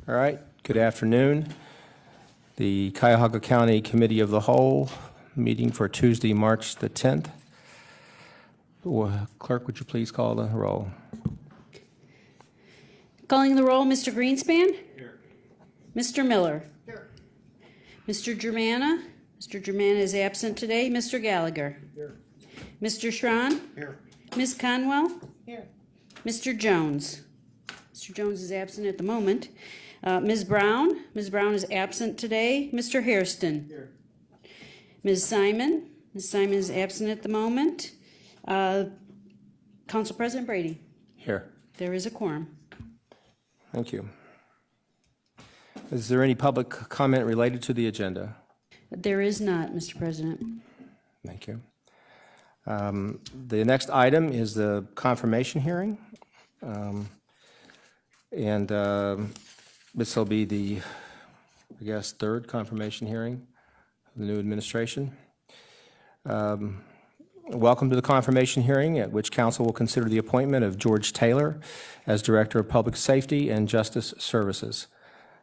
All right, good afternoon. The Cuyahoga County Committee of the Whole meeting for Tuesday, March the 10th. Clerk, would you please call the roll? Calling the roll, Mr. Greenspan? Here. Mr. Miller? Here. Mr. Germana? Mr. Germana is absent today. Mr. Gallagher? Here. Mr. Schron? Here. Ms. Conwell? Here. Mr. Jones? Mr. Jones is absent at the moment. Ms. Brown? Ms. Brown is absent today. Mr. Hairston? Here. Ms. Simon? Ms. Simon is absent at the moment. Council President Brady? Here. There is a quorum. Thank you. Is there any public comment related to the agenda? There is not, Mr. President. Thank you. The next item is the confirmation hearing. This will be the, I guess, third confirmation hearing of the new administration. Welcome to the confirmation hearing at which council will consider the appointment of George Taylor as Director of Public Safety and Justice Services.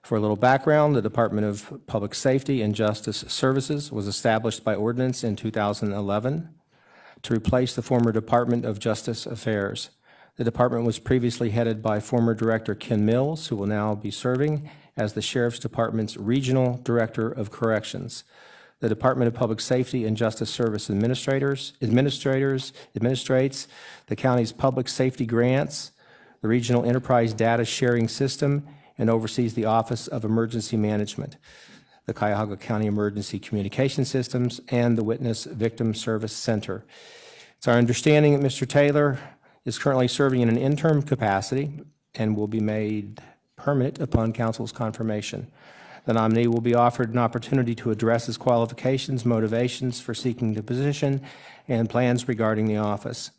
For a little background, the Department of Public Safety and Justice Services was established by ordinance in 2011 to replace the former Department of Justice Affairs. The department was previously headed by former Director Ken Mills, who will now be serving as the Sheriff's Department's Regional Director of Corrections. The Department of Public Safety and Justice Service administrates the county's public safety grants, the Regional Enterprise Data Sharing System, and oversees the Office of Emergency Management, the Cuyahoga County Emergency Communication Systems, and the Witness Victim Service Center. It's our understanding that Mr. Taylor is currently serving in an interim capacity and will be made permanent upon council's confirmation. The nominee will be offered an opportunity to address his qualifications, motivations for seeking the position, and plans regarding the office.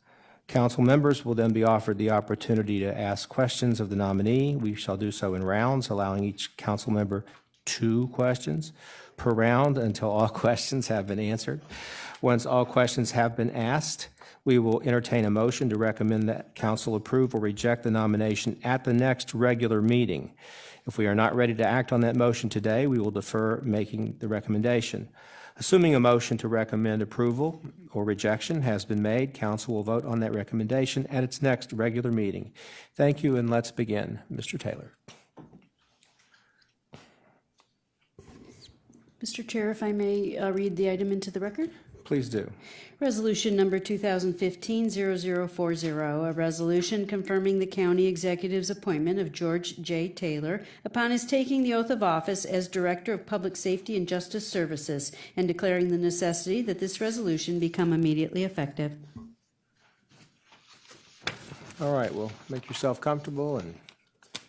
Council members will then be offered the opportunity to ask questions of the nominee. We shall do so in rounds, allowing each council member 2 questions per round until all questions have been answered. Once all questions have been asked, we will entertain a motion to recommend that council approve or reject the nomination at the next regular meeting. If we are not ready to act on that motion today, we will defer making the recommendation. Assuming a motion to recommend approval or rejection has been made, council will vote on that recommendation at its next regular meeting. Thank you, and let's begin. Mr. Taylor. Mr. Chair, if I may read the item into the record? Please do. Resolution number 2015-0040, a resolution confirming the county executive's appointment of George J. Taylor upon his taking the oath of office as Director of Public Safety and Justice Services and declaring the necessity that this resolution become immediately effective. All right, well, make yourself comfortable and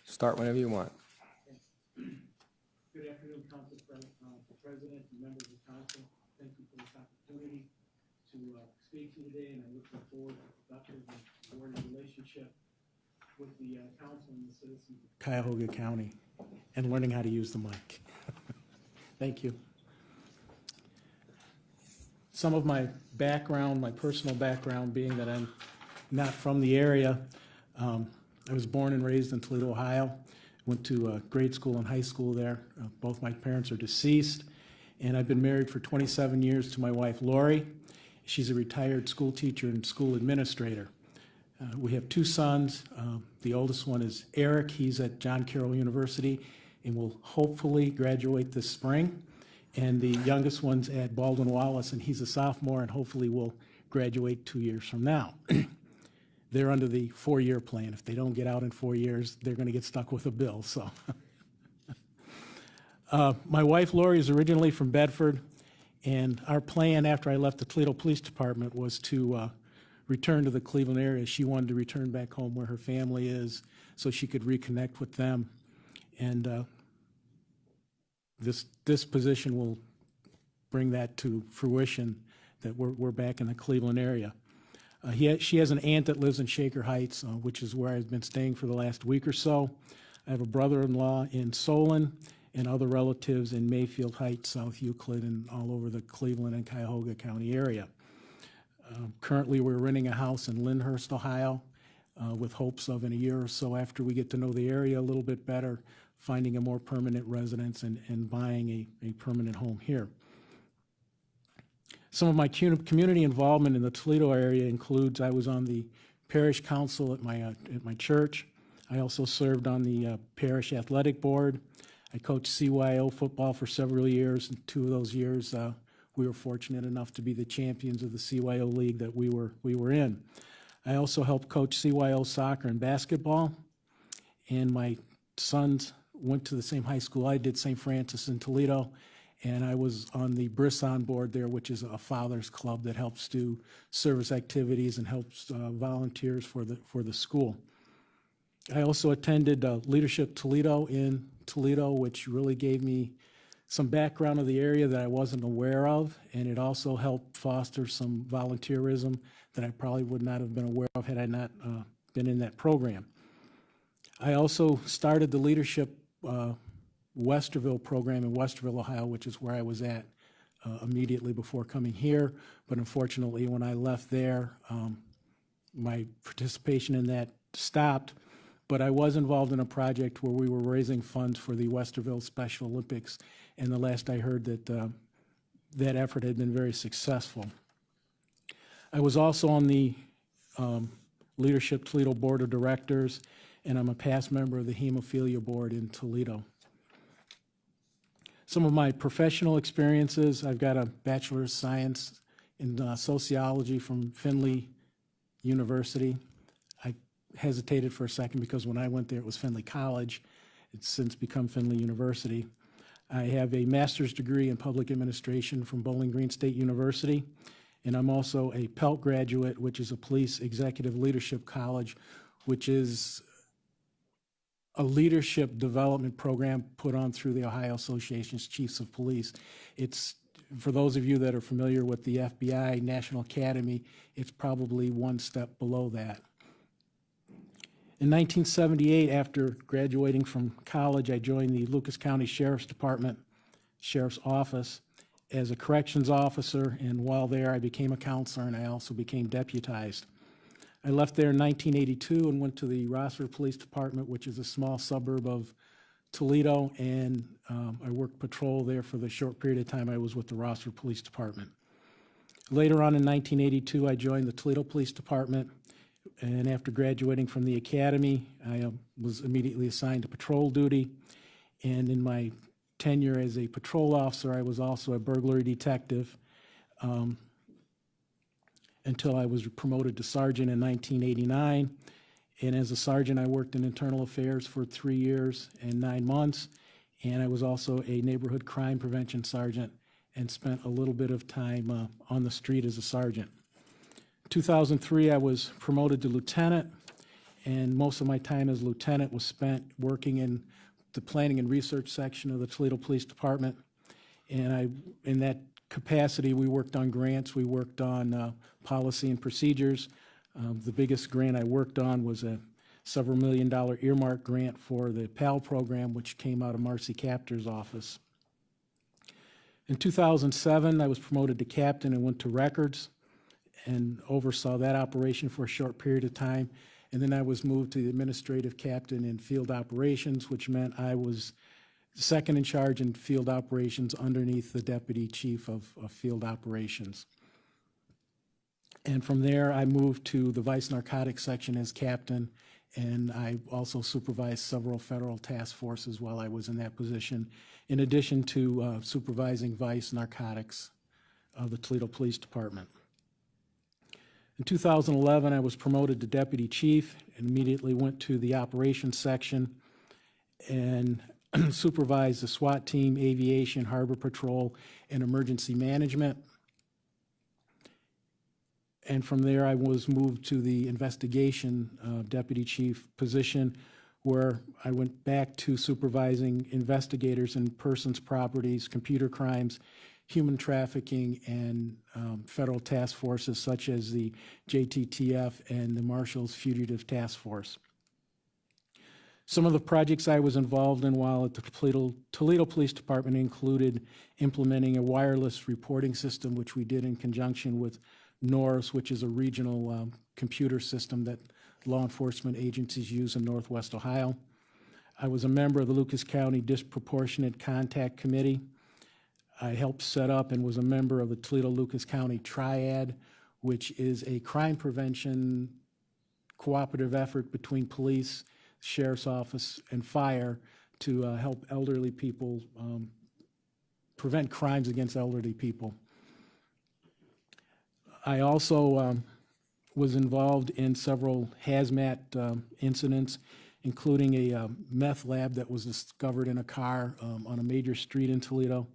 start whenever you want. Good afternoon, Council President and members of the council. Thank you for this opportunity to speak to you today, and I'm looking forward to a productive and rewarding relationship with the council and the citizens of Cuyahoga County and learning how to use the mic. Thank you. Some of my background, my personal background being that I'm not from the area. I was born and raised in Toledo, Ohio. Went to grade school and high school there. Both my parents are deceased. And I've been married for 27 years to my wife, Lori. She's a retired school teacher and school administrator. We have 2 sons. The oldest one is Eric. He's at John Carroll University and will hopefully graduate this spring. And the youngest one's at Baldwin Wallace, and he's a sophomore and hopefully will graduate 2 years from now. They're under the 4-year plan. If they don't get out in 4 years, they're going to get stuck with a bill. So. My wife, Lori, is originally from Bedford, and our plan after I left the Toledo Police Department was to return to the Cleveland area. She wanted to return back home where her family is so she could reconnect with them. And this position will bring that to fruition, that we're back in the Cleveland area. She has an aunt that lives in Shaker Heights, which is where I've been staying for the last week or so. I have a brother-in-law in Solon and other relatives in Mayfield Heights, South Euclid, and all over the Cleveland and Cuyahoga County area. Currently, we're renting a house in Lyndhurst, Ohio, with hopes of in a year or so after we get to know the area a little bit better, finding a more permanent residence and buying a permanent home here. Some of my community involvement in the Toledo area includes I was on the parish council at my church. I also served on the parish athletic board. I coached CYO football for several years, and 2 of those years we were fortunate enough to be the champions of the CYO league that we were in. I also helped coach CYO soccer and basketball, and my sons went to the same high school I did, St. Francis in Toledo, and I was on the Brisson board there, which is a father's club that helps do service activities and helps volunteers for the school. I also attended Leadership Toledo in Toledo, which really gave me some background of the area that I wasn't aware of, and it also helped foster some volunteerism that I probably would not have been aware of had I not been in that program. I also started the Leadership Westerville program in Westerville, Ohio, which is where I was at immediately before coming here, but unfortunately when I left there, my participation in that stopped. But I was involved in a project where we were raising funds for the Westerville Special Olympics, and the last I heard that that effort had been very successful. I was also on the Leadership Toledo Board of Directors, and I'm a past member of the Hemophilia Board in Toledo. Some of my professional experiences, I've got a Bachelor of Science in Sociology from Findlay University. Hesitated for a second because when I went there it was Findlay College. It's since become Findlay University. I have a master's degree in public administration from Bowling Green State University, and I'm also a Pelt graduate, which is a police executive leadership college, which is a leadership development program put on through the Ohio Association of Chiefs of Police. It's, for those of you that are familiar with the FBI National Academy, it's probably one step below that. In 1978, after graduating from college, I joined the Lucas County Sheriff's Department, Sheriff's Office, as a corrections officer, and while there I became a counselor and I also became deputized. I left there in 1982 and went to the Rossford Police Department, which is a small suburb of Toledo, and I worked patrol there for the short period of time I was with the Rossford Police Department. Later on in 1982, I joined the Toledo Police Department, and after graduating from the academy, I was immediately assigned to patrol duty. And in my tenure as a patrol officer, I was also a burglary detective until I was promoted to sergeant in 1989. And as a sergeant, I worked in internal affairs for 3 years and 9 months. And I was also a neighborhood crime prevention sergeant and spent a little bit of time on the street as a sergeant. 2003, I was promoted to lieutenant, and most of my time as lieutenant was spent working in the planning and research section of the Toledo Police Department. And in that capacity, we worked on grants, we worked on policy and procedures. The biggest grant I worked on was a several $million earmark grant for the PAL program, which came out of Marcy Captor's office. In 2007, I was promoted to captain and went to records and oversaw that operation for a short period of time. And then I was moved to the administrative captain in field operations, which meant I was second in charge in field operations underneath the deputy chief of field operations. And from there, I moved to the vice narcotics section as captain, and I also supervised several federal task forces while I was in that position, in addition to supervising vice narcotics of the Toledo Police Department. In 2011, I was promoted to deputy chief and immediately went to the operations section and supervised the SWAT team, aviation, harbor patrol, and emergency management. And from there, I was moved to the investigation deputy chief position, where I went back to supervising investigators in persons, properties, computer crimes, human trafficking, and federal task forces such as the JTTF and the Marshals Fugitive Task Force. Some of the projects I was involved in while at the Toledo Police Department included implementing a wireless reporting system, which we did in conjunction with NORS, which is a regional computer system that law enforcement agencies use in Northwest Ohio. I was a member of the Lucas County Disproportionate Contact Committee. I helped set up and was a member of the Toledo-Lucas County Triad, which is a crime prevention cooperative effort between police, sheriff's office, and fire to help elderly people, prevent crimes against elderly people. I also was involved in several hazmat incidents, including a meth lab that was discovered in a car on a major street in Toledo,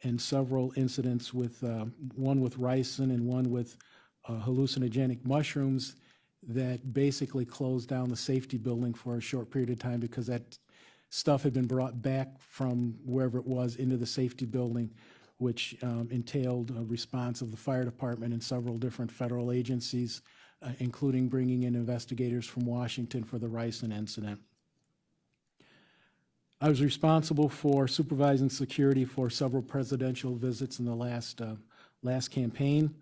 and several incidents with one with ricin and one with hallucinogenic mushrooms that basically closed down the safety building for a short period of time because that stuff had been brought back from wherever it was into the safety building, which entailed a response of the fire department and several different federal agencies, including bringing in investigators from Washington for the ricin incident. I was responsible for supervising security for several presidential visits in the last campaign.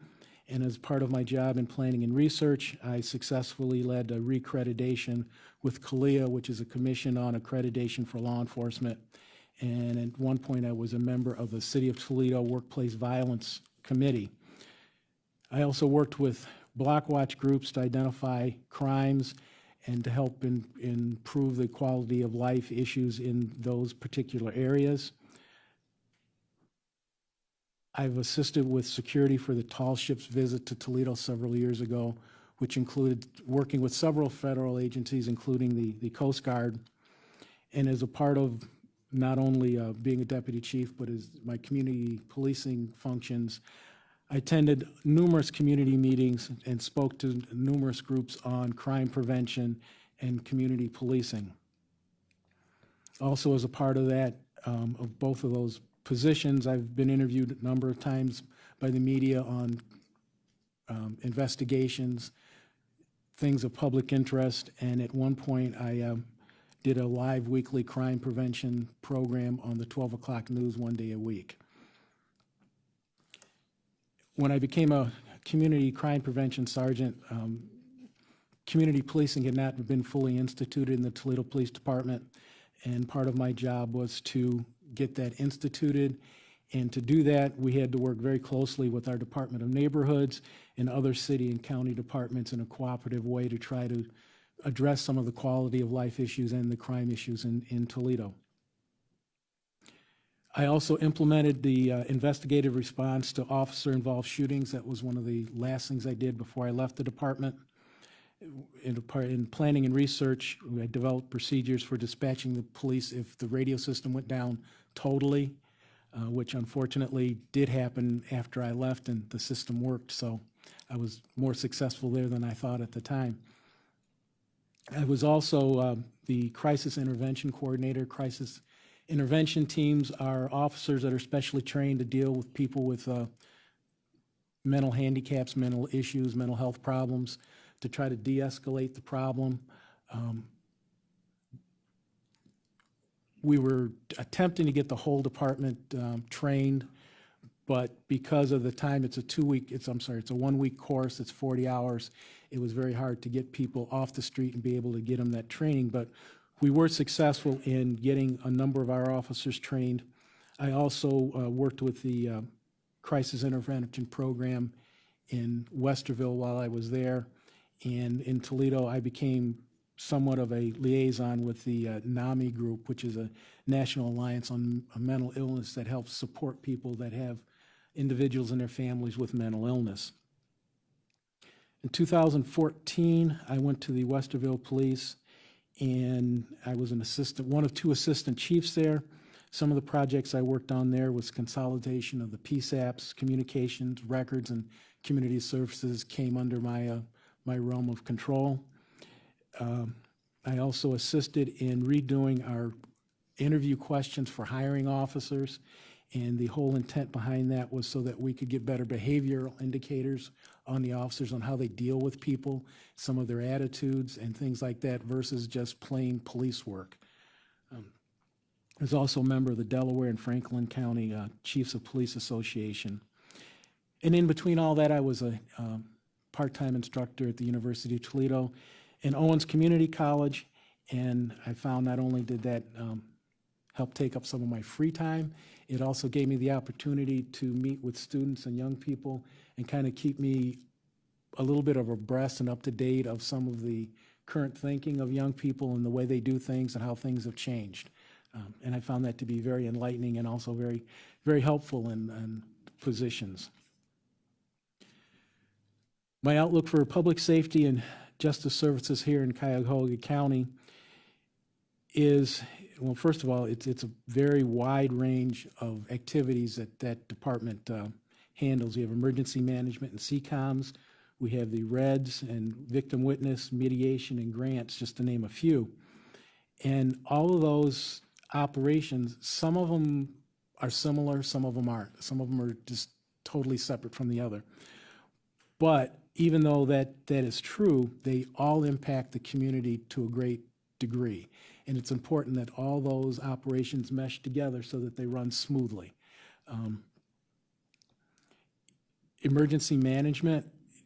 And as part of my job in planning and research, I successfully led a recreditation with Cotw, which is a commission on accreditation for law enforcement. And at one point, I was a member of the City of Toledo Workplace Violence Committee. I also worked with block watch groups to identify crimes and to help improve the quality of life issues in those particular areas. I've assisted with security for the Tall Ships visit to Toledo several years ago, which included working with several federal agencies, including the Coast Guard. And as a part of not only being a deputy chief, but as my community policing functions, I attended numerous community meetings and spoke to numerous groups on crime prevention and community policing. Also, as a part of that, of both of those positions, I've been interviewed a number of times by the media on investigations, things of public interest, and at one point I did a live weekly crime prevention program on the 12 o'clock news one day a week. When I became a community crime prevention sergeant, community policing had not been fully instituted in the Toledo Police Department, and part of my job was to get that instituted. And to do that, we had to work very closely with our Department of Neighborhoods and other city and county departments in a cooperative way to try to address some of the quality of life issues and the crime issues in Toledo. I also implemented the investigative response to officer-involved shootings. That was one of the last things I did before I left the department. In planning and research, I developed procedures for dispatching the police if the radio system went down totally, which unfortunately did happen after I left and the system worked, so I was more successful there than I thought at the time. I was also the crisis intervention coordinator. Crisis intervention teams are officers that are specially trained to deal with people with mental handicaps, mental issues, mental health problems, to try to de-escalate the problem. We were attempting to get the whole department trained, but because of the time, it's a 1-week course, it's 40 hours. It was very hard to get people off the street and be able to get them that training, but we were successful in getting a number of our officers trained. I also worked with the crisis intervention program in Westerville while I was there. And in Toledo, I became somewhat of a liaison with the NAMI group, which is a National Alliance on Mental Illness that helps support people that have individuals and their families with mental illness. In 2014, I went to the Westerville Police, and I was one of two assistant chiefs there. Some of the projects I worked on there was consolidation of the PSAPs, communications, records, and community services came under my realm of control. I also assisted in redoing our interview questions for hiring officers, and the whole intent behind that was so that we could get better behavioral indicators on the officers on how they deal with people, some of their attitudes and things like that, versus just plain police work. I was also a member of the Delaware and Franklin County Chiefs of Police Association. And in between all that, I was a part-time instructor at the University of Toledo and Owens Community College, And I found not only did that help take up some of my free time, it also gave me the opportunity to meet with students and young people and kind of keep me a little bit of abreast and up to date of some of the current thinking of young people and the way they do things and how things have changed. And I found that to be very enlightening and also very, very helpful in positions. My outlook for public safety and justice services here in Cuyahoga County is, well, first of all, it's a very wide range of activities that that department handles. We have emergency management and CCOMs. We have the REDS and victim witness, mediation, and grants, just to name a few. And all of those operations, some of them are similar, some of them aren't. Some of them are just totally separate from the other. But even though that is true, they all impact the community to a great degree. And it's important that all those operations mesh together so that they run smoothly. Emergency management,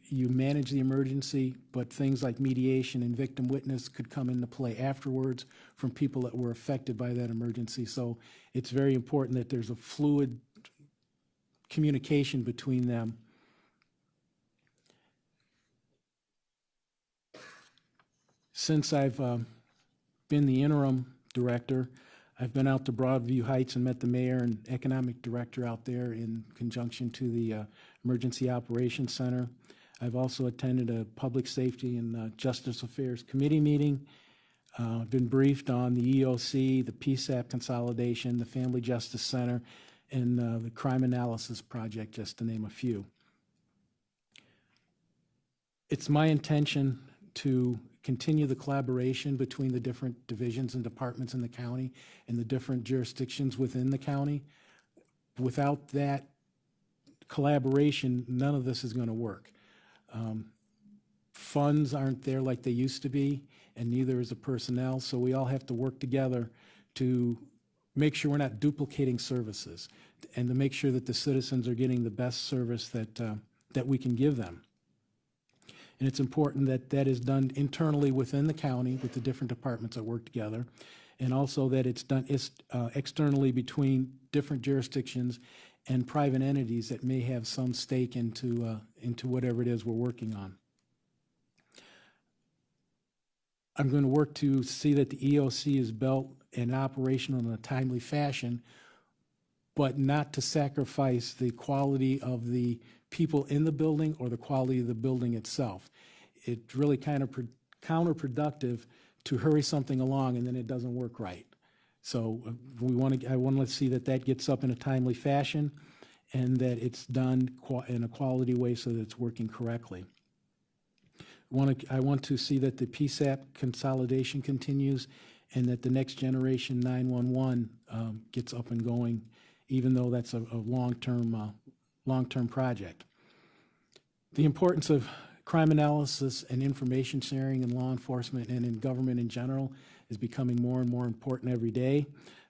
you manage the emergency, but things like mediation and victim witness could come into play afterwards from people that were affected by that emergency. So it's very important that there's a fluid communication between them. Since I've been the interim director, I've been out to Broadview Heights and met the mayor and economic director out there in conjunction to the Emergency Operations Center. I've also attended a Public Safety and Justice Affairs Committee meeting. I've been briefed on the EOC, the PSAP consolidation, the Family Justice Center, and the Crime Analysis Project, just to name a few. It's my intention to continue the collaboration between the different divisions and departments in the county and the different jurisdictions within the county. Without that collaboration, none of this is going to work. Funds aren't there like they used to be, and neither is the personnel, so we all have to work together to make sure we're not duplicating services and to make sure that the citizens are getting the best service that we can give them. And it's important that that is done internally within the county with the different departments that work together, and also that it's done externally between different jurisdictions and private entities that may have some stake into whatever it is we're working on. I'm going to work to see that the EOC is built and operational in a timely fashion, but not to sacrifice the quality of the people in the building or the quality of the building itself. It's really kind of counterproductive to hurry something along and then it doesn't work right. So I want to see that that gets up in a timely fashion and that it's done in a quality way so that it's working correctly. I want to see that the PSAP consolidation continues and that the next generation 911 gets up and going, even though that's a long-term project. The importance of crime analysis and information sharing in law enforcement and in government in general is becoming more and more important every day.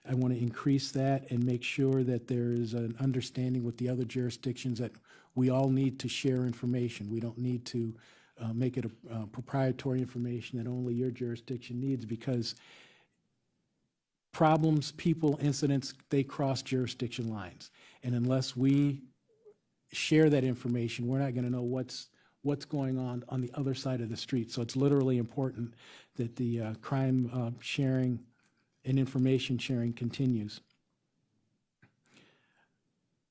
I want to increase that and make sure that there is an understanding with the other jurisdictions that we all need to share information. We don't need to make it a proprietary information that only your jurisdiction needs, because problems, people, incidents, they cross jurisdiction lines. And unless we share that information, we're not going to know what's going on the other side of the street. So it's literally important that the crime sharing and information sharing continues.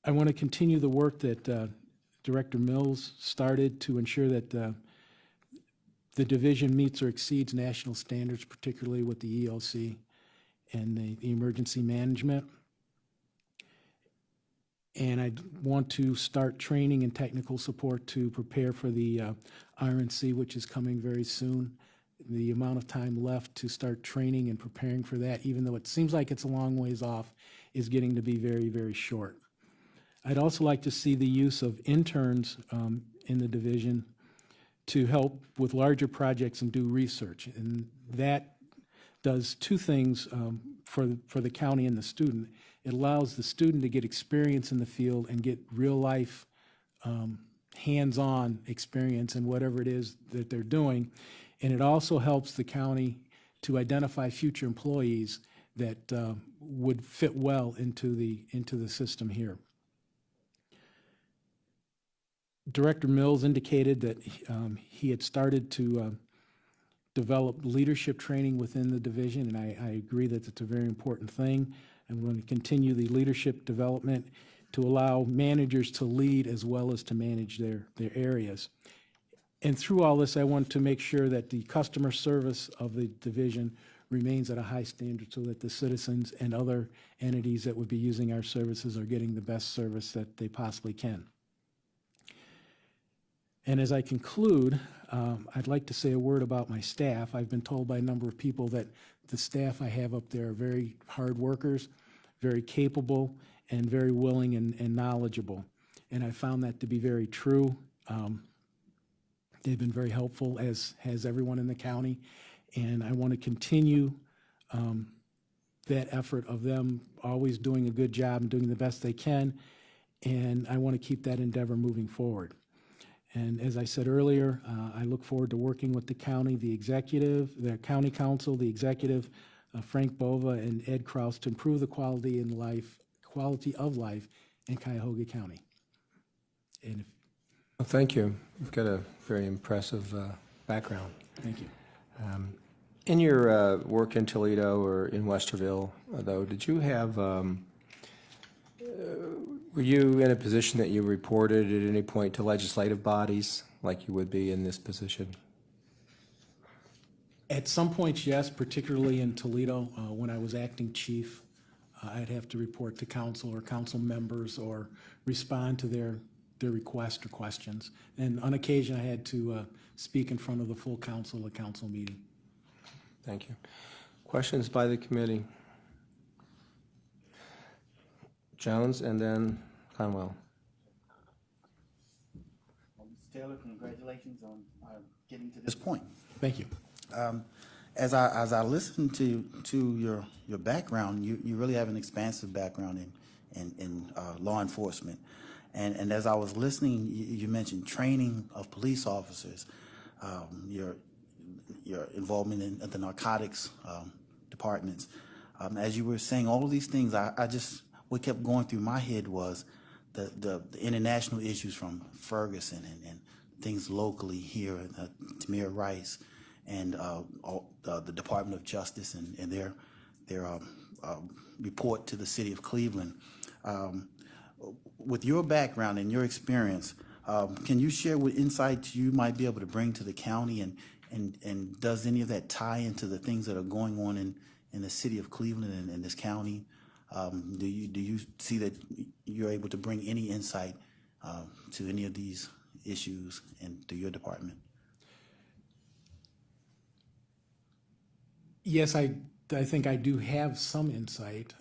I want to continue the work that Director Mills started to ensure that the division meets or exceeds national standards, particularly with the EOC and the emergency management. And I want to start training and technical support to prepare for the RNC, which is coming very soon. The amount of time left to start training and preparing for that, even though it seems like it's a long ways off, is getting to be very, very short. I'd also like to see the use of interns in the division to help with larger projects and do research. And that does two things for the county and the student. It allows the student to get experience in the field and get real life hands-on experience in whatever it is that they're doing. And it also helps the county to identify future employees that would fit well into the system here. Director Mills indicated that he had started to develop leadership training within the division, and I agree that it's a very important thing. I'm going to continue the leadership development to allow managers to lead as well as to manage their areas. And through all this, I want to make sure that the customer service of the division remains at a high standard so that the citizens and other entities that would be using our services are getting the best service that they possibly can. And as I conclude, I'd like to say a word about my staff. I've been told by a number of people that the staff I have up there are very hard workers, very capable, and very willing and knowledgeable. And I found that to be very true. They've been very helpful, as has everyone in the county. And I want to continue that effort of them always doing a good job and doing the best they can. And I want to keep that endeavor moving forward. And as I said earlier, I look forward to working with the county, the executive, the county council, the executive, Frank Bova and Ed Kraus, to improve the quality of life in Cuyahoga County. And Well, thank you. You've got a very impressive background. thank you. In your work in Toledo or in Westerville, though, did you have, were you in a position that you reported at any point to legislative bodies like you would be in this position? At some points, yes, particularly in Toledo, when I was acting chief, I'd have to report to council or council members or respond to their requests or questions. And on occasion, I had to speak in front of the full council at council meeting. Thank you. Questions by the committee? Jones and then Conwell. Well, Mr. Taylor, congratulations on getting to this point. Thank you. As I listen to your background, you really have an expansive background in law enforcement. And as I was listening, you mentioned training of police officers, your involvement in the narcotics departments. As you were saying all of these things, what kept going through my head was the international issues from Ferguson and things locally here, Tamir Rice, and the Department of Justice and their report to the city of Cleveland. With your background and your experience, can you share what insights you might be able to bring to the county, and does any of that tie into the things that are going on in the city of Cleveland and this county? Do you see that you're able to bring any insight to any of these issues and to your department? Yes, I think I do have some insight.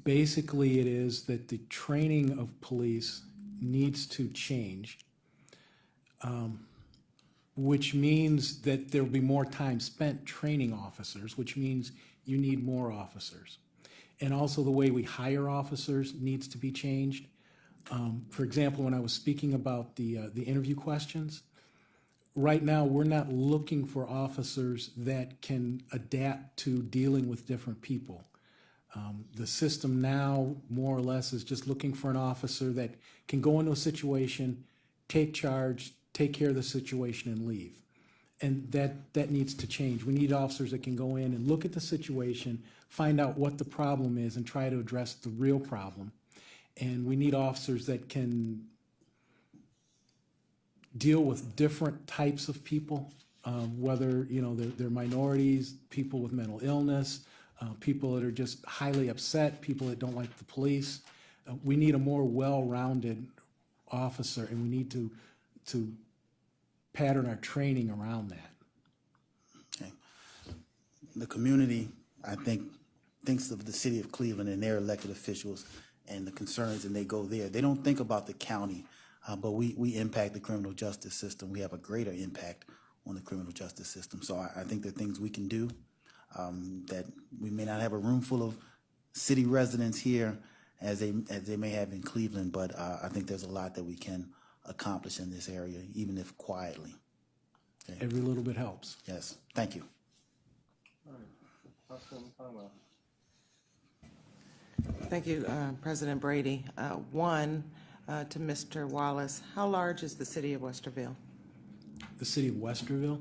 Basically, it is that the training of police needs to change, which means that there will be more time spent training officers, which means you need more officers. And also the way we hire officers needs to be changed. For example, when I was speaking about the interview questions, right now we're not looking for officers that can adapt to dealing with different people. The system now, more or less, is just looking for an officer that can go into a situation, take charge, take care of the situation, and leave. And that needs to change. We need officers that can go in and look at the situation, find out what the problem is, and try to address the real problem. And we need officers that can deal with different types of people, whether they're minorities, people with mental illness, people that are just highly upset, people that don't like the police. We need a more well-rounded officer, and we need to pattern our training around that. Okay. The community, I think, thinks of the city of Cleveland and their elected officials and the concerns, and they go there. They don't think about the county, but we impact the criminal justice system. We have a greater impact on the criminal justice system. So I think there are things we can do that we may not have a room full of city residents here as they may have in Cleveland, but I think there's a lot that we can accomplish in this area, even if quietly. Every little bit helps. Yes, thank you. Thank you, President Brady. One, to Mr. Wallace, how large is the city of Westerville? The city of Westerville,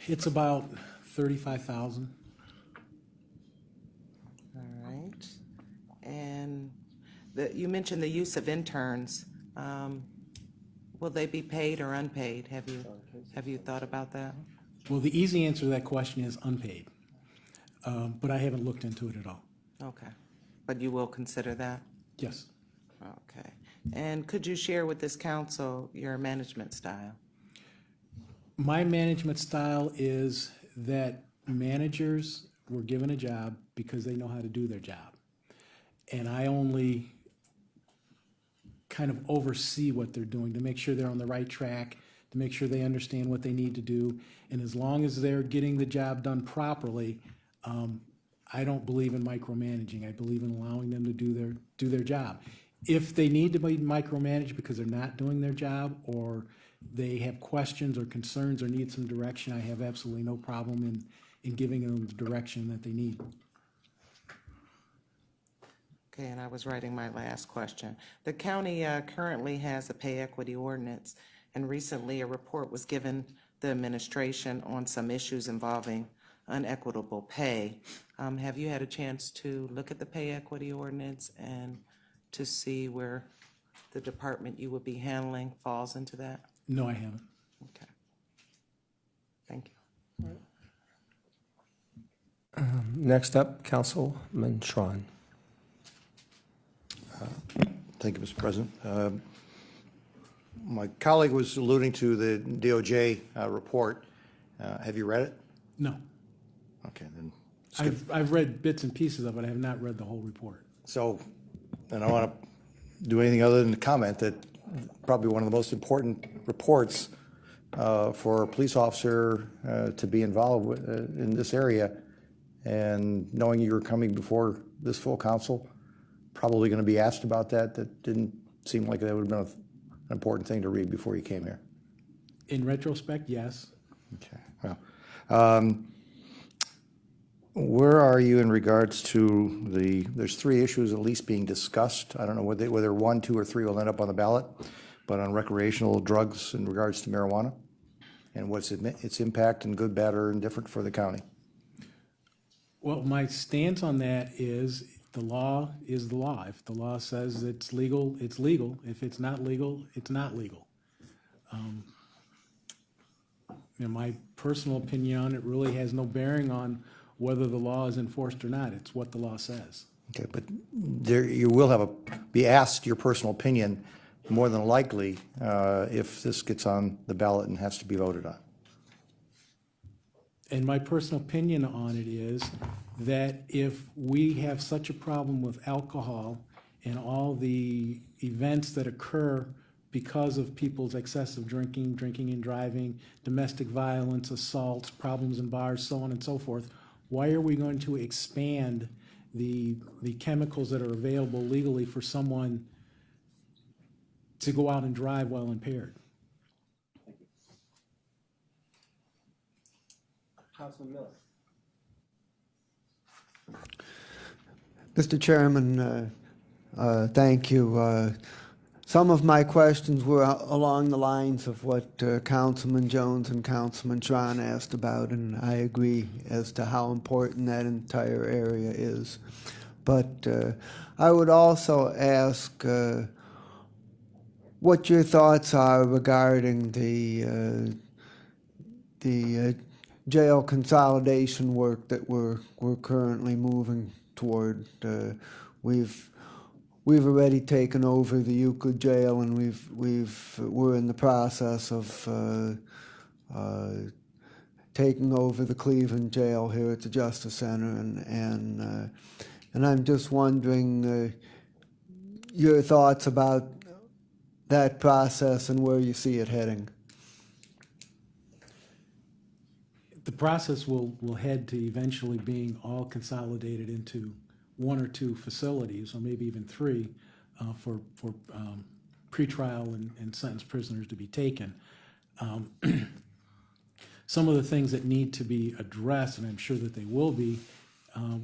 it's about 35,000. All right. And you mentioned the use of interns. Will they be paid or unpaid? Have you thought about that? Well, the easy answer to that question is unpaid, but I haven't looked into it at all. Okay. But you will consider that? Yes. Okay. And could you share with this council your management style? My management style is that managers were given a job because they know how to do their job. And I only kind of oversee what they're doing to make sure they're on the right track, to make sure they understand what they need to do. And as long as they're getting the job done properly, I don't believe in micromanaging. I believe in allowing them to do their job. If they need to be micromanaged because they're not doing their job, or they have questions or concerns or need some direction, I have absolutely no problem in giving them the direction that they need. Okay, and I was writing my last question. The county currently has a pay equity ordinance, and recently a report was given the administration on some issues involving unequitable pay. Have you had a chance to look at the pay equity ordinance and to see where the department you would be handling falls into that? No, I haven't. Okay. Thank you. Next up, Councilman Schron. Thank you, Mr. President. My colleague was alluding to the DOJ report. Have you read it? No. Okay, then. I've read bits and pieces of it. I have not read the whole report. So, and I don't want to do anything other than to comment that probably one of the most important reports for a police officer to be involved with, in this area, and knowing you were coming before this full council, probably going to be asked about that. That didn't seem like that would have been an important thing to read before you came here. In retrospect, yes. Okay, well, where are you in regards to there's three issues at least being discussed. I don't know whether 1, 2, or 3 will end up on the ballot, but on recreational drugs in regards to marijuana and what's its impact, and good, bad, or indifferent for the county. Well, my stance on that is the law is the law. If the law says it's legal, it's legal. If it's not legal, it's not legal. My personal opinion on it really has no bearing on whether the law is enforced or not. It's what the law says. Okay, but there you will be asked your personal opinion more than likely if this gets on the ballot and has to be voted on. And my personal opinion on it is that if we have such a problem with alcohol and all the events that occur because of people's excessive drinking and driving, domestic violence, assaults, problems in bars, so on and so forth, why are we going to expand the chemicals that are available legally for someone to go out and drive while impaired? Councilman Miller. Mr. Chairman, thank you. Some of my questions were along the lines of what Councilman Jones and Councilman Tron asked about, and I agree as to how important that entire area is. But I would also ask what your thoughts are regarding the jail consolidation work that we're currently moving toward. We've already taken over the Euclid jail, and we're in the process of taking over the Cleveland jail here at the Justice Center, and I'm just wondering your thoughts about that process and where you see it heading. The process will head to eventually being all consolidated into 1 or 2 facilities, or maybe even 3, for pretrial and sentenced prisoners to be taken. some of the things that need to be addressed, and I'm sure that they will be,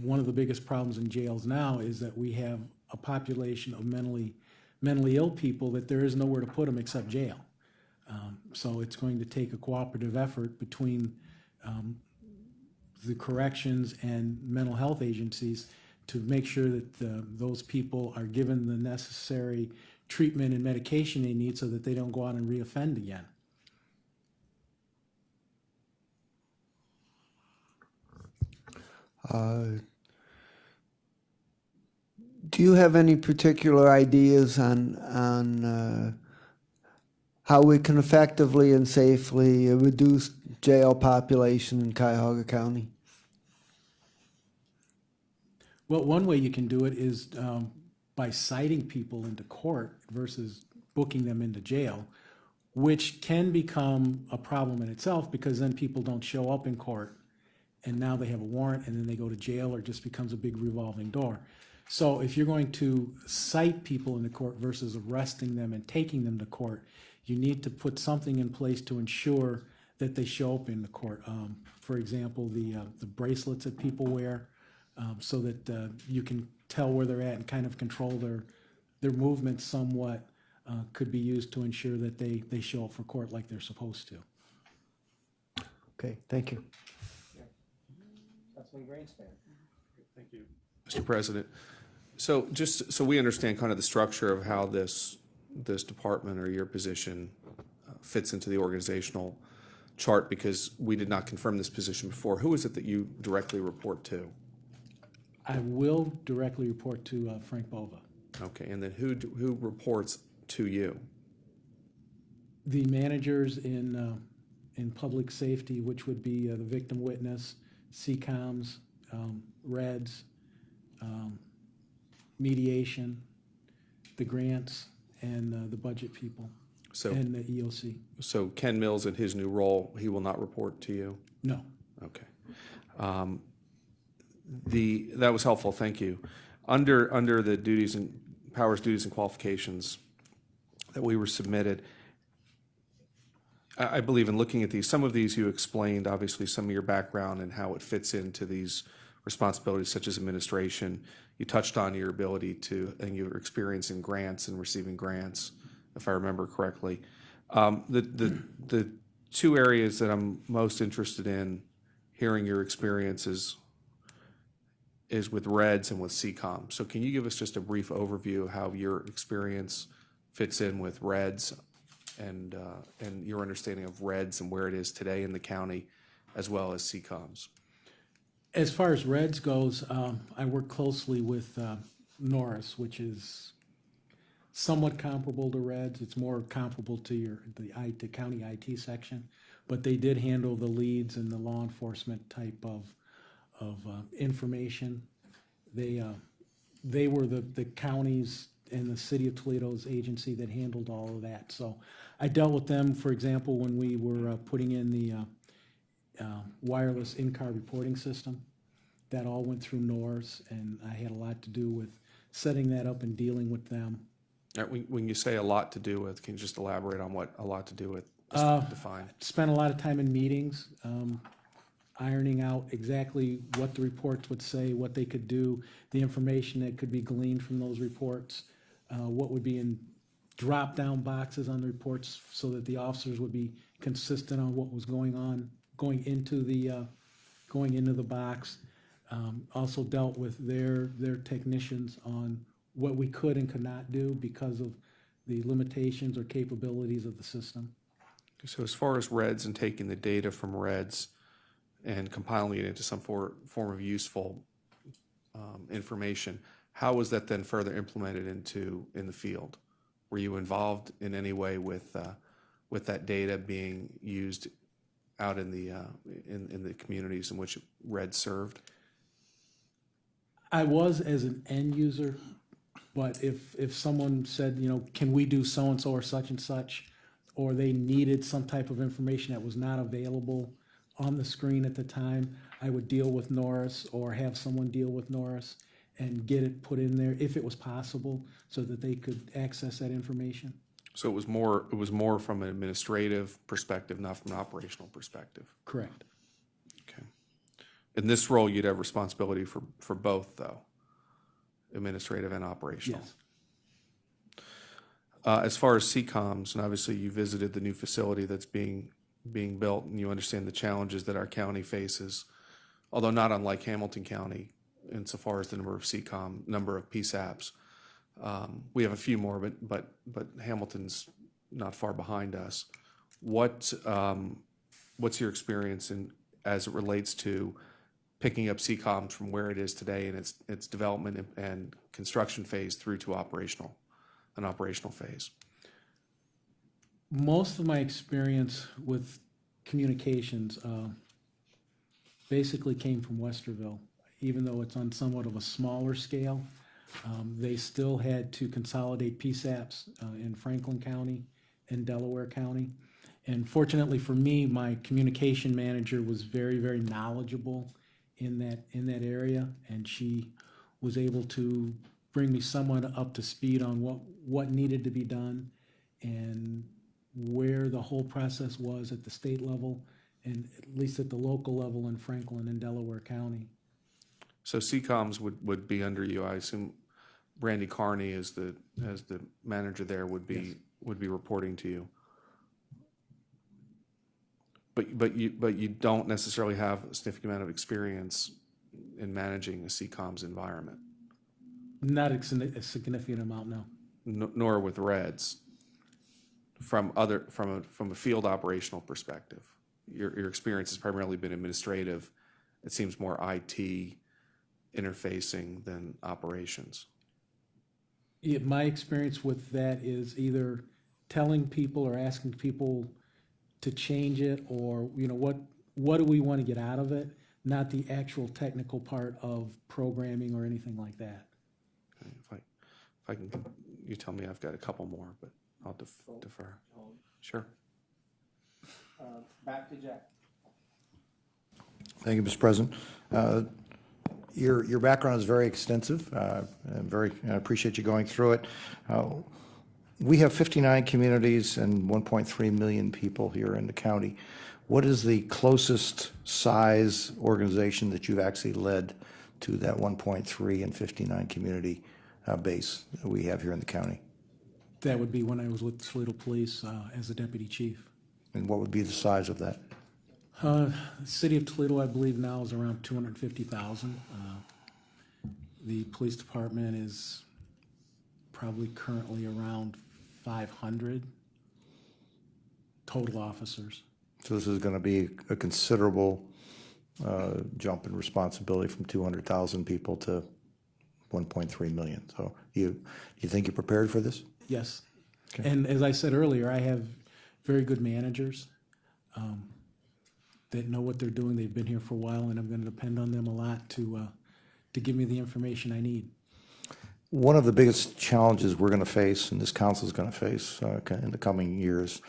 one of the biggest problems in jails now is that we have a population of mentally ill people that there is nowhere to put them except jail. So it's going to take a cooperative effort between the corrections and mental health agencies to make sure that those people are given the necessary treatment and medication they need so that they don't go out and reoffend again. Do you have any particular ideas on how we can effectively and safely reduce jail population in Cuyahoga County? Well, one way you can do it is by citing people into court versus booking them into jail, which can become a problem in itself because then people don't show up in court and now they have a warrant and then they go to jail, or it just becomes a big revolving door. So if you're going to cite people into court versus arresting them and taking them to court, you need to put something in place to ensure that they show up in the court. For example, the bracelets that people wear, so that you can tell where they're at and kind of control their movements somewhat, could be used to ensure that they show up for court like they're supposed to. Okay, thank you. Councilman Greenspan. Thank you, Mr. President. So just so we understand kind of the structure of how this department or your position fits into the organizational chart, because we did not confirm this position before. Who is it that you directly report to? I will directly report to Frank Bova. Okay, and then who reports to you? The managers in public safety, which would be the victim witness, CCOMs, REDS, mediation, the grants, and the budget people, So, and the EOC. so Ken Mills in his new role, he will not report to you? No. Okay. That was helpful, thank you. Under the duties and powers, duties and qualifications that we were submitted, I believe in looking at these, some of these you explained, obviously, some of your background and how it fits into these responsibilities such as administration. You touched on your ability to, and your experience in grants and receiving grants, if I remember correctly. The two areas that I'm most interested in hearing your experiences is with REDS and with CCOM. So can you give us just a brief overview of how your experience fits in with REDS and your understanding of REDS and where it is today in the county, as well as CCOMs? As far as REDS goes, I work closely with Norris, which is somewhat comparable to REDS. It's more comparable to the county IT section, but they did handle the leads and the law enforcement type of information. They were the county's and the city of Toledo's agency that handled all of that. So I dealt with them, for example, when we were putting in the wireless in-car reporting system. That all went through Norris, and I had a lot to do with setting that up and dealing with them. When you say a lot to do with, can you just elaborate on what a lot to do with is defined? Spent a lot of time in meetings, ironing out exactly what the reports would say, what they could do, the information that could be gleaned from those reports, what would be in drop-down boxes on the reports so that the officers would be consistent on what was going on, going into the box. Also dealt with their technicians on what we could and could not do because of the limitations or capabilities of the system. So as far as REDS and taking the data from REDS and compiling it into some form of useful information, how was that then further implemented in the field? Were you involved in any way with that data being used out in the communities in which REDS served? I was as an end user, but if someone said, can we do so-and-so or such and such, or they needed some type of information that was not available on the screen at the time, I would deal with Norris or have someone deal with Norris and get it put in there if it was possible so that they could access that information. So it was more from an administrative perspective, not from an operational perspective. Correct. Okay. In this role, you'd have responsibility for both, though, administrative and operational. Yes. As far as CCOMs, and obviously you visited the new facility that's being built, and you understand the challenges that our county faces, although not unlike Hamilton County insofar as the number of number of PSAPs. We have a few more, but Hamilton's not far behind us. What's your experience as it relates to picking up CCOMs from where it is today in its development and construction phase through to an operational phase? Most of my experience with communications basically came from Westerville. Even though it's on somewhat of a smaller scale, they still had to consolidate PSAPs in Franklin County and Delaware County. And fortunately for me, my communication manager was very, very knowledgeable in that area, and she was able to bring me somewhat up to speed on what needed to be done and where the whole process was at the state level and at least at the local level in Franklin and Delaware County. So CCOMs would be under you. I assume Brandy Carney as the manager there would be reporting to you. But you don't necessarily have a significant amount of experience in managing a CCOMs environment. Not a significant amount, no. Nor with REDS. From a field operational perspective, your experience has primarily been administrative. It seems more IT interfacing than operations. Yeah, my experience with that is either telling people or asking people to change it, or what do we want to get out of it, not the actual technical part of programming or anything like that. Okay, if I can, you tell me. I've got a couple more, but I'll defer. Sure. Back to Jack. Thank you, Mr. President. Your background is very extensive. I appreciate you going through it. We have 59 communities and 1.3 million people here in the county. What is the closest size organization that you've actually led to that 1.3 and 59 community base that we have here in the county? That would be when I was with Toledo Police as a deputy chief. And what would be the size of that? The city of Toledo, I believe now, is around 250,000. The police department is probably currently around 500 total officers. So this is going to be a considerable jump in responsibility from 200,000 people to 1.3 million. So you think you're prepared for this? Yes. Okay. And as I said earlier, I have very good managers that know what they're doing. They've been here for a while, and I'm going to depend on them a lot to give me the information I need. One of the biggest challenges we're going to face, and this council is going to face in the coming years,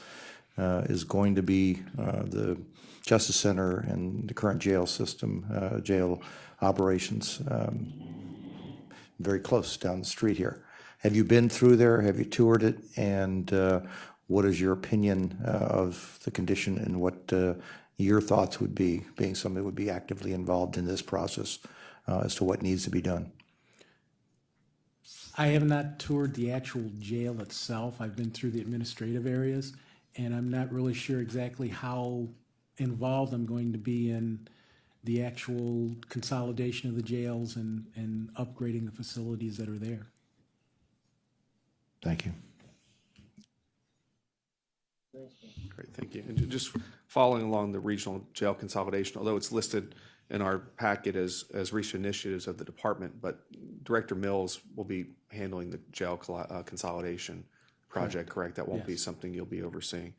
is going to be the Justice Center and the current jail system, jail operations, very close down the street here. Have you been through there? Have you toured it? And what is your opinion of the condition and what your thoughts would be, being somebody that would be actively involved in this process as to what needs to be done? I have not toured the actual jail itself. I've been through the administrative areas, and I'm not really sure exactly how involved I'm going to be in the actual consolidation of the jails and upgrading the facilities that are there. Thank you. Great, thank you. And just following along the regional jail consolidation, although it's listed in our packet as recent initiatives of the department, but Director Mills will be handling the jail consolidation project, correct? That won't be Yes. something you'll be overseeing.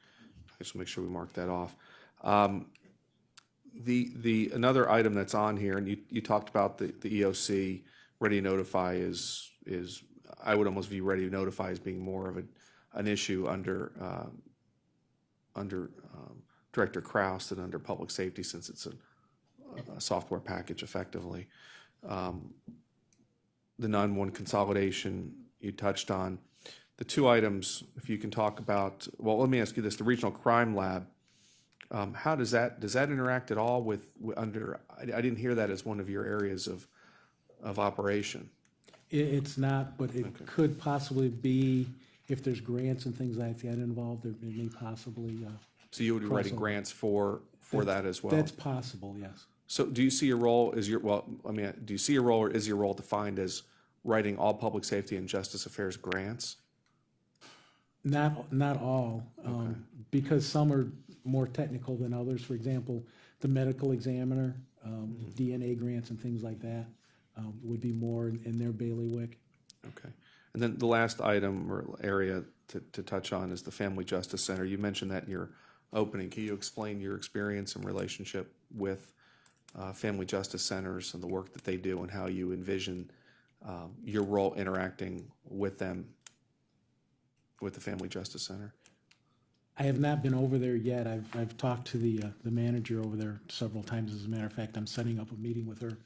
I just make sure we mark that off. Another item that's on here, and you talked about the EOC, Ready to Notify is I would almost view Ready to Notify as being more of an issue under Director Kraus than under Public Safety, since it's a software package effectively. The 911 consolidation you touched on. the two items, if you can talk about, well, let me ask you this, the Regional Crime Lab, how does that interact at all with, I didn't hear that as one of your areas of operation. It's not, but it could possibly be, if there's grants and things like that involved, it may possibly. So you would be writing Crossover. grants for that as well? That's possible, yes. So do you see your role as do you see your role, or is your role defined as writing all public safety and justice affairs grants? Not all, because some are more technical than others. For example, the medical examiner, DNA grants and things like that would be more in their bailiwick. Okay. And then the last item or area to touch on is the Family Justice Center. You mentioned that in your opening. Can you explain your experience and relationship with family justice centers and the work that they do, and how you envision your role interacting with them, with the Family Justice Center? I have not been over there yet. I've talked to the manager over there several times. As a matter of fact, I'm setting up a meeting with her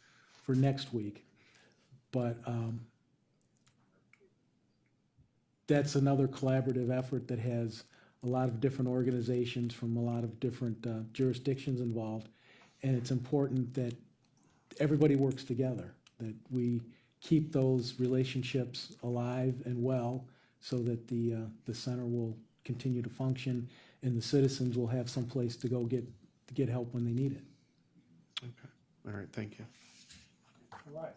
for next week. But that's another collaborative effort that has a lot of different organizations from a lot of different jurisdictions involved. And it's important that everybody works together, that we keep those relationships alive and well, so that the center will continue to function and the citizens will have some place to go get help when they need it. Okay. All right. Thank you. All right.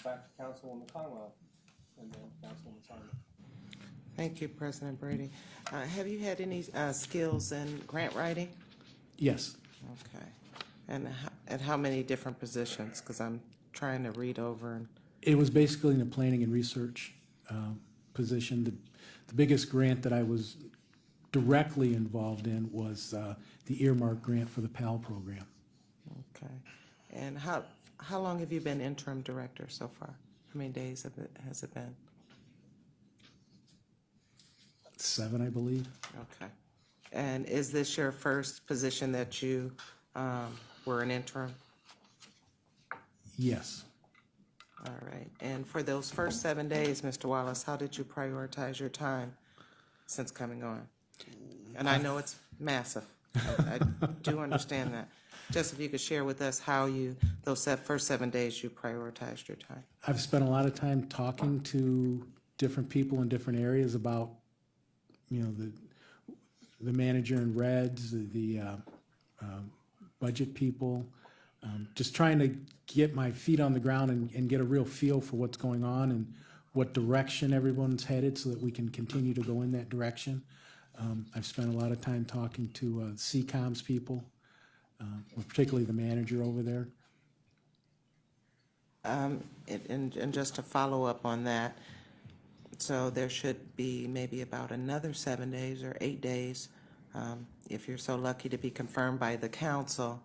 Back to Councilwoman Conwell, and then Councilwoman Simon. Thank you, President Brady. Have you had any skills in grant writing? Yes. Okay. And at how many different positions? Because I'm trying to read over. And It was basically in a planning and research position. The biggest grant that I was directly involved in was the earmark grant for the PAL program. okay. And how long have you been interim director so far? How many days has it been? 7, I believe. Okay. And is this your first position that you were an interim? Yes. All right. And for those first 7 days, Mr. Wallace, how did you prioritize your time since coming on? And I know it's massive. I do understand that. Just if you could share with us how those first 7 days, you prioritized your time. I've spent a lot of time talking to different people in different areas about, the manager in Reds, the budget people, just trying to get my feet on the ground and get a real feel for what's going on and what direction everyone's headed, so that we can continue to go in that direction. I've spent a lot of time talking to CCOM's people, particularly the manager over there. And just to follow up on that, so there should be maybe about another 7 days or 8 days, if you're so lucky to be confirmed by the council.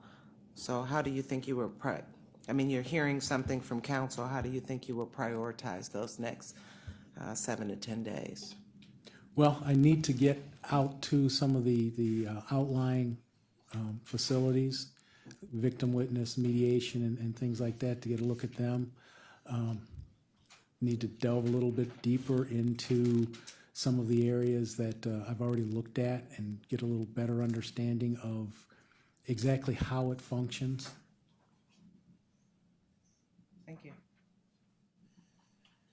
So how do you think you will you're hearing something from council. How do you think you will prioritize those next 7 to 10 days? Well, I need to get out to some of the outlying facilities, victim witness mediation and things like that, to get a look at them. Need to delve a little bit deeper into some of the areas that I've already looked at and get a little better understanding of exactly how it functions. Thank you.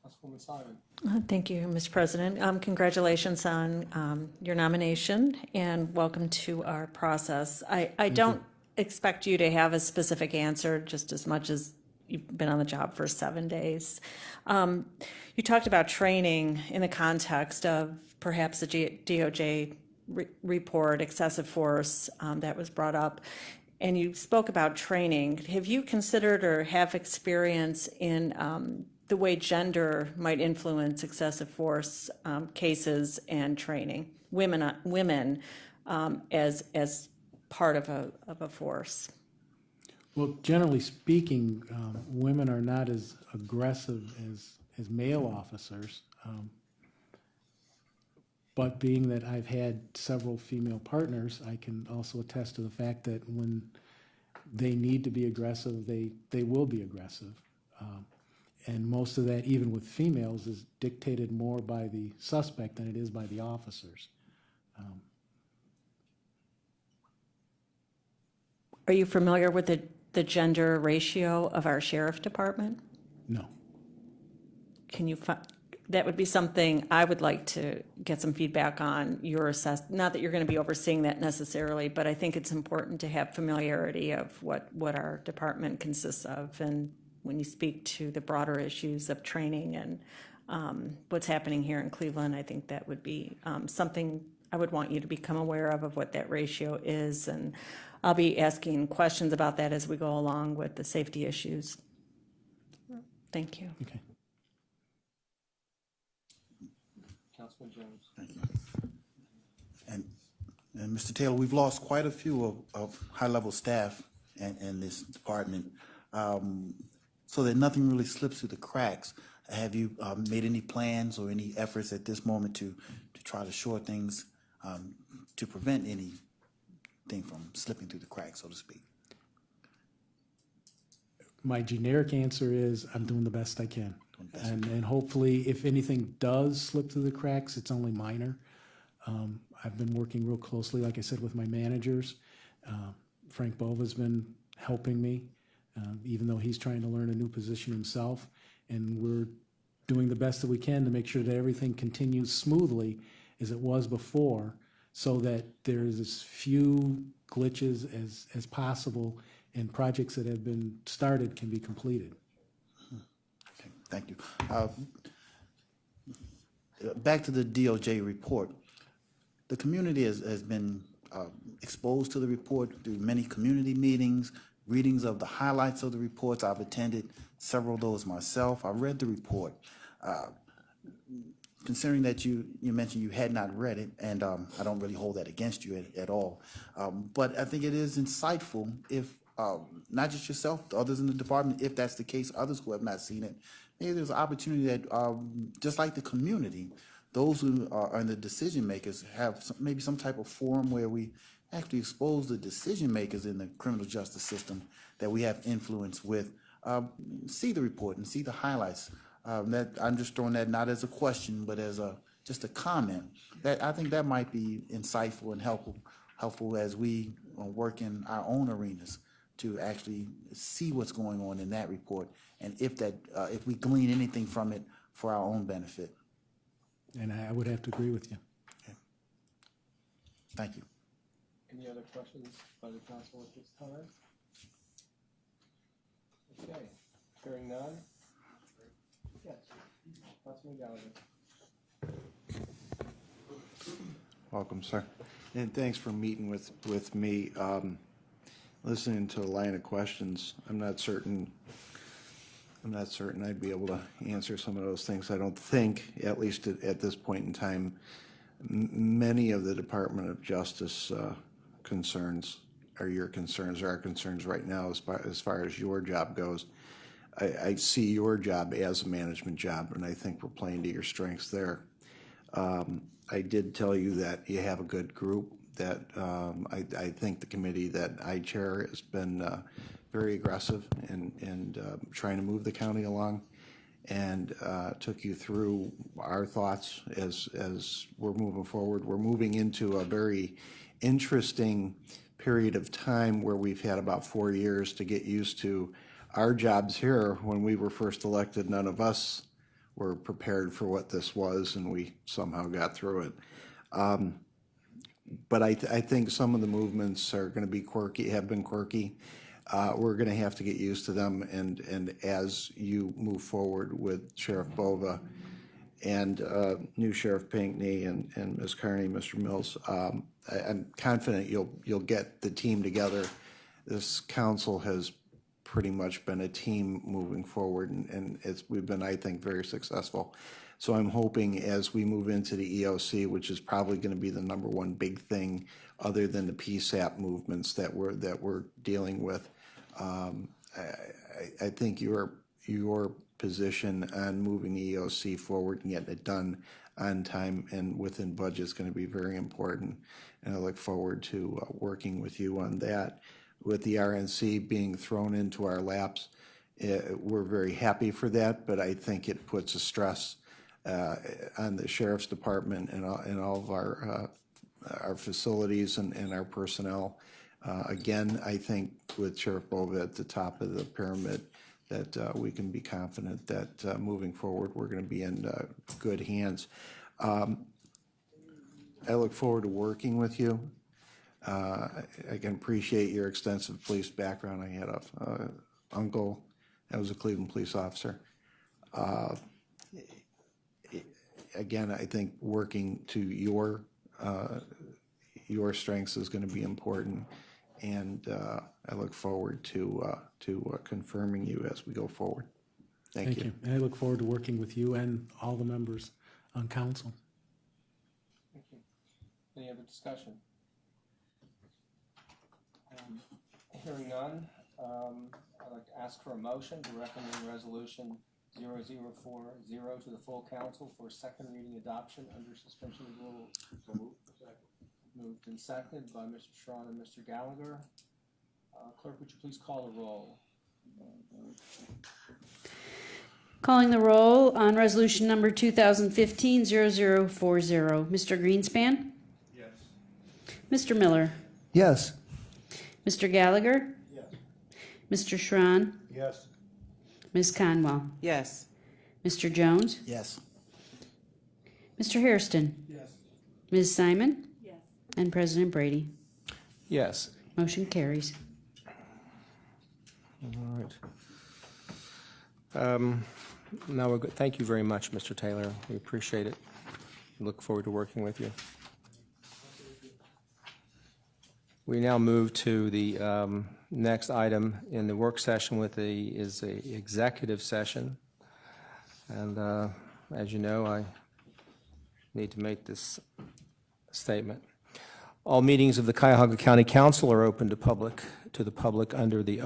Councilwoman Simon. Thank you, Mr. President. Congratulations on your nomination, and welcome to our process. I don't expect you to have a specific answer, just as much as you've been on the job for 7 days. You talked about training in the context of perhaps the DOJ report, excessive force, that was brought up, and you spoke about training. Have you considered or have experience in the way gender might influence excessive force cases and training women as part of a force? Well, generally speaking, women are not as aggressive as male officers. But being that I've had several female partners, I can also attest to the fact that when they need to be aggressive, they will be aggressive. And most of that, even with females, is dictated more by the suspect than it is by the officers. Are you familiar with the gender ratio of our sheriff department? No. Can you, that would be something I would like to get some feedback on, your not that you're going to be overseeing that necessarily, but I think it's important to have familiarity of what our department consists of. And when you speak to the broader issues of training and what's happening here in Cleveland, I think that would be something I would want you to become aware of what that ratio is. And I'll be asking questions about that as we go along with the safety issues. Thank you. Okay. Councilman Jones. Thank you. And Mr. Taylor, we've lost quite a few of high-level staff in this department, so that nothing really slips through the cracks. Have you made any plans or any efforts at this moment to try to shore things, to prevent anything from slipping through the cracks, so to speak? My generic answer is I'm doing the best I can. And hopefully, if anything does slip through the cracks, it's only minor. I've been working real closely, like I said, with my managers. Frank Bova's been helping me, even though he's trying to learn a new position himself. And we're doing the best that we can to make sure that everything continues smoothly as it was before, so that there's as few glitches as possible and projects that have been started can be completed. Okay, thank you. Back to the DOJ report. The community has been exposed to the report through many community meetings, readings of the highlights of the reports. I've attended several of those myself. I read the report. Considering that you mentioned you had not read it, and I don't really hold that against you at all, but I think it is insightful if not just yourself, the others in the department, if that's the case, others who have not seen it, maybe there's an opportunity that, just like the community, those who are in the decision makers have maybe some type of forum where we actually expose the decision makers in the criminal justice system that we have influence with, see the report and see the highlights. That I'm just throwing that not as a question, but as just a comment. That I think that might be insightful and helpful as we work in our own arenas to actually see what's going on in that report, and if we glean anything from it for our own benefit. And I would have to agree with you. Okay. Thank you. Any other questions by the council at this time? Okay, hearing none. Yes, Councilman Gallagher. Welcome, sir. And thanks for meeting with me. Listening to a line of questions, I'm not certain I'd be able to answer some of those things. I don't think, at least at this point in time, many of the Department of Justice concerns are your concerns, or our concerns right now as far as your job goes. I see your job as a management job, and I think we're playing to your strengths there. I did tell you that you have a good group, that I think the committee that I chair has been very aggressive and trying to move the county along, and took you through our thoughts as we're moving forward. We're moving into a very interesting period of time where we've had about 4 years to get used to our jobs here. When we were first elected, none of us were prepared for what this was, and we somehow got through it. But I think some of the movements are going to be quirky, have been quirky. We're going to have to get used to them, and as you move forward with Sheriff Bova and new Sheriff Pinckney and Ms. Carney, Mr. Mills, I'm confident you'll get the team together. This council has pretty much been a team moving forward, and we've been, I think, very successful. So I'm hoping as we move into the EOC, which is probably going to be the number one big thing other than the PSAP movements that we're dealing with, I think your position on moving the EOC forward and getting it done on time and within budget is going to be very important. And I look forward to working with you on that. With the RNC being thrown into our laps, We're very happy for that, but I think it puts a stress on the sheriff's department and all of our facilities and our personnel. Again, I think with Sheriff Bova at the top of the pyramid, that we can be confident that moving forward, we're going to be in good hands. I look forward to working with you. I can appreciate your extensive police background. I had a uncle that was a Cleveland police officer. Again, I think working to your strengths is going to be important, and I look forward to confirming you as we go forward. Thank you. And I look forward to working with you and all the members on council. Thank you. Any other discussion? Hearing none, I'd like to ask for a motion to recommend resolution 0040 to the full council for second reading adoption under suspension of rules. So moved and seconded by Mr. Schron and Mr. Gallagher. Clerk, would you please call the roll? Calling the roll on resolution number 2015-0040. Mr. Greenspan? Yes. Mr. Miller? Yes. Mr. Gallagher? Yes. Mr. Schron? Yes. Ms. Conwell? Yes. Mr. Jones? Yes. Mr. Hairston? Yes. Ms. Simon? Yes. And President Brady. Yes. Motion carries. All right. Now we're good. Thank you very much, Mr. Taylor. We appreciate it. Look forward to working with you. We now move to the next item in the work session is the executive session. And as you know, I need to make this statement. All meetings of the Cuyahoga County Council are open to the public under the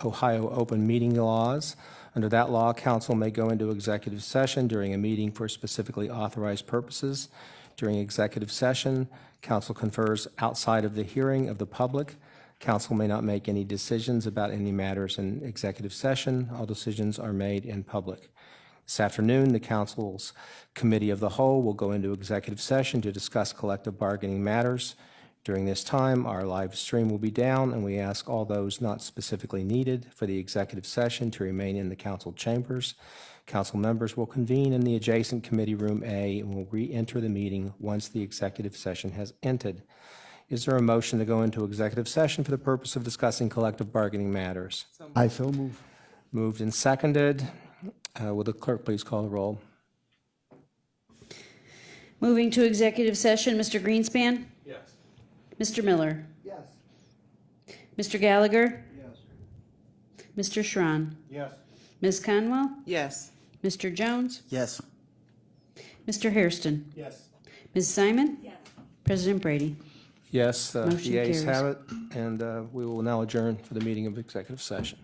Ohio open meeting laws. Under that law, council may go into executive session during a meeting for specifically authorized purposes. During executive session, council confers outside of the hearing of the public. Council may not make any decisions about any matters in executive session. All decisions are made in public. This afternoon, the council's committee of the whole will go into executive session to discuss collective bargaining matters. During this time, our live stream will be down, and we ask all those not specifically needed for the executive session to remain in the council chambers. Council members will convene in the adjacent committee room A and will re-enter the meeting once the executive session has ended. Is there a motion to go into executive session for the purpose of discussing collective bargaining matters? I so move. Moved and seconded. Will the clerk please call the roll? Moving to executive session, Mr. Greenspan? Yes. Mr. Miller? Yes. Mr. Gallagher? Yes. Mr. Schron? Yes. Ms. Conwell? Yes. Mr. Jones? Yes. Mr. Hairston? Yes. Ms. Simon? Yes. President Brady. Yes, the Motion ayes carries. have it, and we will now adjourn for the meeting of executive session.